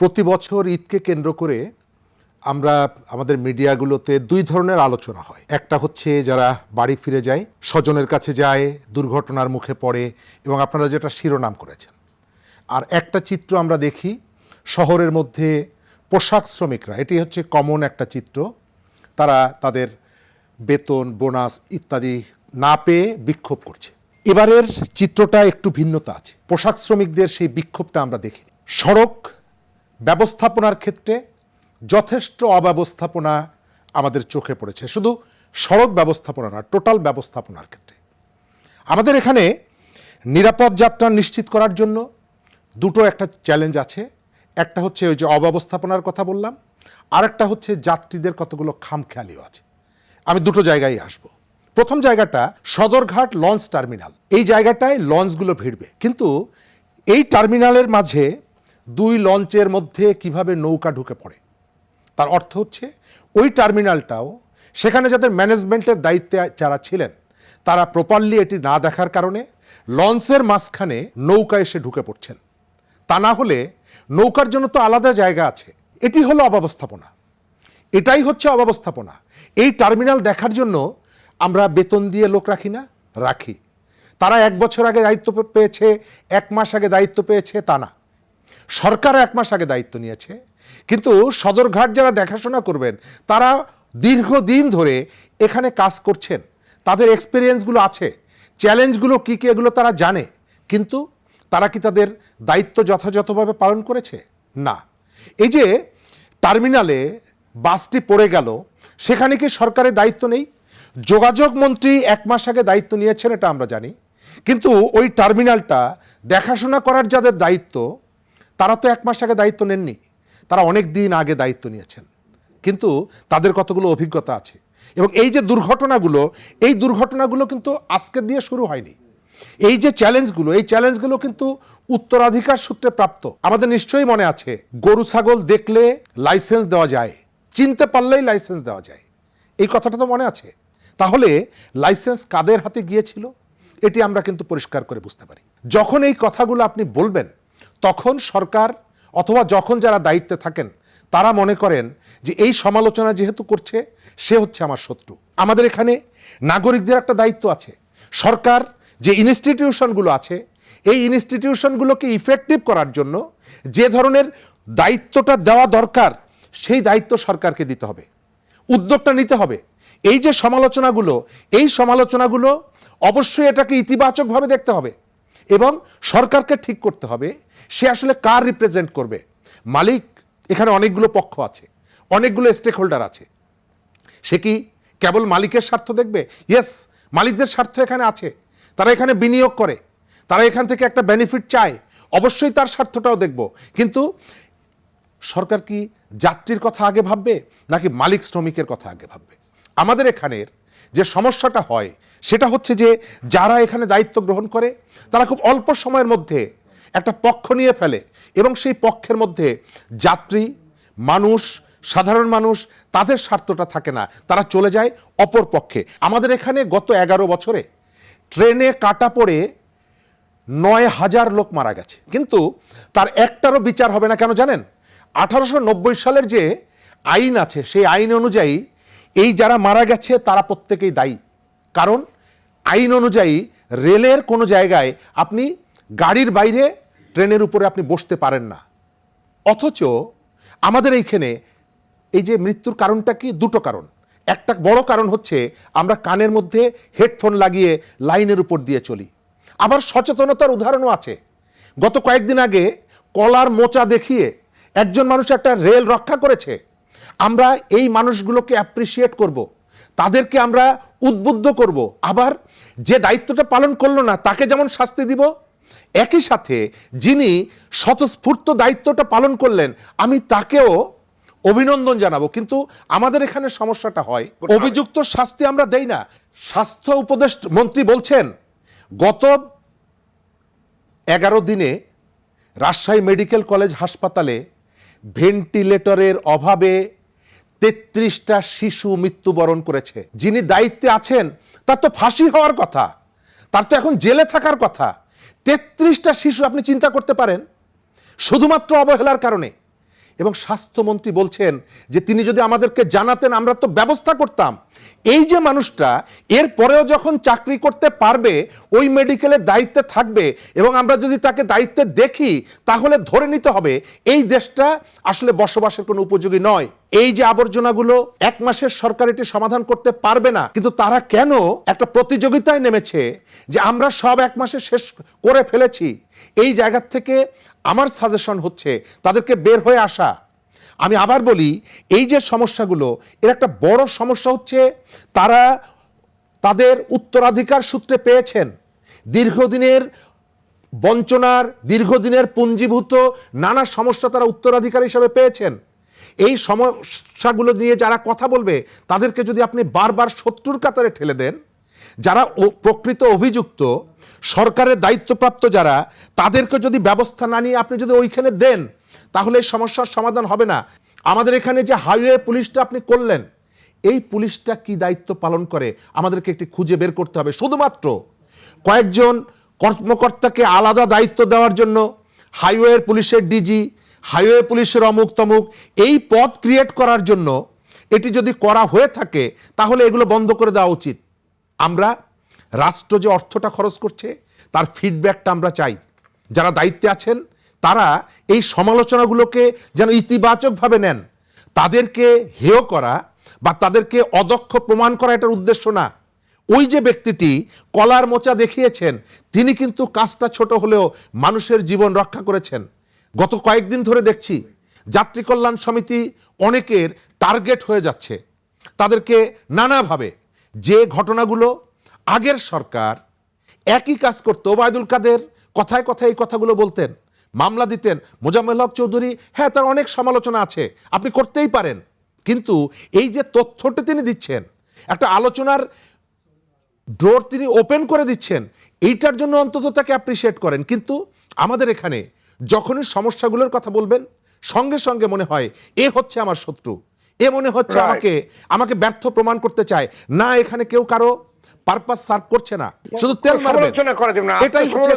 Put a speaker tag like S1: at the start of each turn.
S1: প্রতি বছর ঈদকে কেন্দ্র করে আমরা আমাদের মিডিয়াগুলোতে দুই ধরনের আলোচনা হয়। একটা হচ্ছে যারা বাড়ি ফিরে যায়, স্বজনের কাছে যায়, দুর্ঘটনার মুখে পড়ে এবং আপনারা যেটা শিরোনাম করেছেন। আর একটা চিত্র আমরা দেখি শহরের মধ্যে পোশাক শ্রমিকরা, এটি হচ্ছে কমন একটা চিত্র, তারা তাদের বেতন বোনাস ইত্যাদি না পেয়ে বিক্ষোভ করছে। এবারের চিত্রটা একটু ভিন্নতা আছে। পোশাক শ্রমিকদের সেই বিক্ষোভটা আমরা দেখিনি। সড়ক ব্যবস্থাপনার ক্ষেত্রে যথেষ্ট অব্যবস্থাপনা আমাদের চোখে পড়েছে। শুধু সড়ক ব্যবস্থাপনা না, টোটাল ব্যবস্থাপনার ক্ষেত্রে আমাদের এখানে নিরাপদ যাত্রা নিশ্চিত করার জন্য দুটো একটা চ্যালেঞ্জ আছে। একটা হচ্ছে ওই যে অব্যবস্থাপনার কথা বললাম, আর একটা হচ্ছে যাত্রীদের কতগুলো খামখেয়ালিও আছে। আমি দুটো জায়গায় আসব। প্রথম জায়গাটা সদরঘাট লঞ্চ টার্মিনাল। এই জায়গাটায় লঞ্চগুলো ভিড়বে, কিন্তু এই টার্মিনালের মাঝে দুই লঞ্চের মধ্যে কিভাবে নৌকা ঢুকে পড়ে, তার অর্থ হচ্ছে ওই টার্মিনালটাও সেখানে যাদের ম্যানেজমেন্টের দায়িত্বে যারা ছিলেন তারা প্রপারলি এটি না দেখার কারণে লঞ্চের মাঝখানে নৌকা এসে ঢুকে পড়ছেন। তা না হলে নৌকার জন্য তো আলাদা জায়গা আছে। এটি হলো অব্যবস্থাপনা, এটাই হচ্ছে অব্যবস্থাপনা। এই টার্মিনাল দেখার জন্য আমরা বেতন দিয়ে লোক রাখি না? রাখি। তারা 1 বছর আগে দায়িত্ব পেয়েছে, 1 মাস আগে দায়িত্ব পেয়েছে তা না, সরকারও 1 মাস আগে দায়িত্ব নিয়েছে। কিন্তু সদরঘাট যারা দেখাশোনা করবেন তারা দীর্ঘদিন ধরে এখানে কাজ করছেন, তাদের এক্সপিরিয়েন্সগুলো আছে, চ্যালেঞ্জগুলো কী কী এগুলো তারা জানে, কিন্তু তারা কি তাদের দায়িত্ব যথাযথভাবে পালন করেছে? না। এই যে টার্মিনালে বাসটি পড়ে গেল, সেখানে কি সরকারের দায়িত্ব নেই? যোগাযোগ মন্ত্রী 1 মাস আগে দায়িত্ব নিয়েছেন, এটা আমরা জানি, কিন্তু ওই টার্মিনালটা দেখাশোনা করার যাদের দায়িত্ব তারা তো 1 মাস আগে দায়িত্ব নেননি, তারা অনেক দিন আগে দায়িত্ব নিয়েছেন, কিন্তু তাদের কতগুলো অভিজ্ঞতা আছে। এবং এই যে দুর্ঘটনাগুলো, এই দুর্ঘটনাগুলো কিন্তু আজকে দিয়ে শুরু হয়নি। এই যে চ্যালেঞ্জগুলো, এই চ্যালেঞ্জগুলো কিন্তু উত্তরাধিকার সূত্রে প্রাপ্ত। আমাদের নিশ্চয়ই মনে আছে, গরু ছাগল দেখলে লাইসেন্স দেওয়া যায়, চিনতে পারলেই লাইসেন্স দেওয়া যায়, এই কথাটা তো মনে আছে। তাহলে লাইসেন্স কাদের হাতে গিয়েছিল এটি আমরা কিন্তু পরিষ্কার করে বুঝতে পারি। যখন এই কথাগুলো আপনি বলবেন তখন সরকার অথবা যখন যারা দায়িত্বে থাকেন তারা মনে করেন যে এই সমালোচনা যেহেতু করছে সে হচ্ছে আমার শত্রু। আমাদের এখানে নাগরিকদের একটা দায়িত্ব আছে। সরকার যে ইনস্টিটিউশনগুলো আছে এই ইনস্টিটিউশনগুলোকে ইফেক্টিভ করার জন্য যে ধরনের দায়িত্বটা দেওয়া দরকার সেই দায়িত্ব সরকারকে দিতে হবে, উদ্যোগটা নিতে হবে। এই যে সমালোচনাগুলো, এই সমালোচনাগুলো অবশ্যই এটাকে ইতিবাচকভাবে দেখতে হবে এবং সরকারকে ঠিক করতে হবে সে আসলে কার রিপ্রেজেন্ট করবে। মালিক, এখানে অনেকগুলো পক্ষ আছে, অনেকগুলো স্টেক হোল্ডার আছে। সে কি কেবল মালিকের স্বার্থ দেখবে? ইয়েস, মালিকদের স্বার্থ এখানে আছে, তারা এখানে বিনিয়োগ করে, তারা এখান থেকে একটা বেনিফিট চায়, অবশ্যই তার স্বার্থটাও দেখব। কিন্তু সরকার কি যাত্রীর কথা আগে ভাববে নাকি মালিক শ্রমিকের কথা আগে ভাববে? আমাদের এখানের যে সমস্যাটা হয় সেটা হচ্ছে যে যারা এখানে দায়িত্ব গ্রহণ করে তারা খুব অল্প সময়ের মধ্যে একটা পক্ষ নিয়ে ফেলে এবং সেই পক্ষের মধ্যে যাত্রী, মানুষ, সাধারণ মানুষ, তাদের স্বার্থটা থাকে না, তারা চলে যায় অপর পক্ষে। আমাদের এখানে গত 11 বছরে ট্রেনে কাটা পড়ে 9,000 লোক মারা গেছে, কিন্তু তার একটারও বিচার হবে না। কেন জানেন? 1890 সালের যে আইন আছে সেই আইন অনুযায়ী এই যারা মারা গেছে তারা প্রত্যেকেই দায়ী। কারণ আইন অনুযায়ী রেলের কোনো জায়গায় আপনি গাড়ির বাইরে ট্রেনের উপরে আপনি বসতে পারেন না। অথচ আমাদের এইখানে এই যে মৃত্যুর কারণটা কি? দুটো কারণ। একটা বড় কারণ হচ্ছে আমরা কানের মধ্যে হেডফোন লাগিয়ে লাইনের উপর দিয়ে চলি। আবার সচেতনতার উদাহরণও আছে। গত কয়েকদিন আগে কলার মোচা দেখিয়ে একজন মানুষ একটা রেল রক্ষা করেছে। আমরা এই মানুষগুলোকে অ্যাপ্রিসিয়েট করব, তাদেরকে আমরা উদ্বুদ্ধ করব। আবার যে দায়িত্বটা পালন করলো না তাকে যেমন শাস্তি দিব, একই সাথে যিনি স্বতঃস্ফূর্ত দায়িত্বটা পালন করলেন আমি তাকেও অভিনন্দন জানাবো। কিন্তু আমাদের এখানে সমস্যাটা হয় অভিযুক্ত শাস্তি আমরা দেই না। স্বাস্থ্য উপদেষ্টা মন্ত্রী বলছেন গত 11 দিনে রাজশাহী মেডিকেল কলেজ হাসপাতালে ভেন্টিলেটরের অভাবে 33টা শিশু মৃত্যুবরণ করেছে। যিনি দায়িত্বে আছেন তার তো ফাঁসি হওয়ার কথা, তার তো এখন জেলে থাকার কথা। 33টা শিশু আপনি চিন্তা করতে পারেন শুধুমাত্র অবহেলার কারণে। এবং স্বাস্থ্যমন্ত্রী বলছেন যে তিনি যদি আমাদেরকে জানাতেন আমরা তো ব্যবস্থা করতাম। এই যে মানুষটা এর পরেও যখন চাকরি করতে পারবে, ওই মেডিকেলের দায়িত্বে থাকবে, এবং আমরা যদি তাকে দায়িত্বে দেখি তাহলে ধরে নিতে হবে এই দেশটা আসলে বসবাসের কোনো উপযোগী নয়। এই যে আবর্জনাগুলো 1 মাসের সরকার এটি সমাধান করতে পারবে না, কিন্তু তারা কেন একটা প্রতিযোগিতায় নেমেছে যে আমরা সব 1 মাসে শেষ করে ফেলেছি। এই জায়গা থেকে আমার সাজেশন হচ্ছে তাদেরকে বের হয়ে আসা। আমি আবার বলি, এই যে সমস্যাগুলো, এর একটা বড় সমস্যা হচ্ছে তারা তাদের উত্তরাধিকার সূত্রে পেয়েছেন দীর্ঘদিনের বঞ্চনার, দীর্ঘদিনের পুঞ্জীভূত নানা সমস্যা তারা উত্তরাধিকার হিসেবে পেয়েছেন। এই সমস্যাগুলো নিয়ে যারা কথা বলবে তাদেরকে যদি আপনি বারবার শত্রুর কাতারে ঠেলে দেন, যারা প্রকৃত অভিযুক্ত সরকারের দায়িত্বপ্রাপ্ত যারা, তাদেরকে যদি ব্যবস্থা না নিয়ে আপনি যদি ওইখানে দেন, তাহলে এই সমস্যার সমাধান হবে না। আমাদের এখানে যে হাইওয়ে পুলিশটা আপনি করলেন, এই পুলিশটা কি দায়িত্ব পালন করে আমাদেরকে একটি খুঁজে বের করতে হবে। শুধুমাত্র কয়েকজন কর্মকর্তাকে আলাদা দায়িত্ব দেওয়ার জন্য হাইওয়ে পুলিশের ডিজি, হাইওয়ে পুলিশের অমুক তমুক, এই পদ ক্রিয়েট করার জন্য এটি যদি করা হয়ে থাকে তাহলে এগুলো বন্ধ করে দেওয়া উচিত। আমরা রাষ্ট্র যে অর্থটা খরচ করছে তার ফিডব্যাকটা আমরা চাই। যারা দায়িত্বে আছেন তারা এই সমালোচনাগুলোকে যেন ইতিবাচকভাবে নেন। তাদেরকে হেয় করা বা তাদেরকে অদক্ষ প্রমাণ করা এটার উদ্দেশ্য না। ওই যে ব্যক্তিটি কলার মোচা দেখিয়েছেন, তিনি কিন্তু কাজটা ছোট হলেও মানুষের জীবন রক্ষা করেছেন। গত কয়েকদিন ধরে দেখছি যাত্রী কল্যাণ সমিতি অনেকের টার্গেট হয়ে যাচ্ছে। তাদেরকে নানাভাবে, যে ঘটনাগুলো আগের সরকার একই কাজ করতো, ওবায়দুল কাদের কথায় কথায় এই কথাগুলো বলতেন, মামলা দিতেন। মোজাম্মেল হক চৌধুরী, হ্যাঁ তার অনেক সমালোচনা আছে, আপনি করতেই পারেন, কিন্তু এই যে তথ্যটা তিনি দিচ্ছেন, একটা আলোচনার ডোর তিনি ওপেন করে দিচ্ছেন, এইটার জন্য অন্তত তাকে অ্যাপ্রিসিয়েট করেন। কিন্তু আমাদের এখানে যখনই সমস্যাগুলোর কথা বলবেন, সঙ্গে সঙ্গে মনে হয় এ হচ্ছে আমার শত্রু, এ মনে হচ্ছে আমাকে ব্যর্থ প্রমাণ করতে চায়। না, এখানে কেউ কারো পারপাস সার্ভ করছে না, শুধু তেল মারবেন, এটাই হচ্ছে।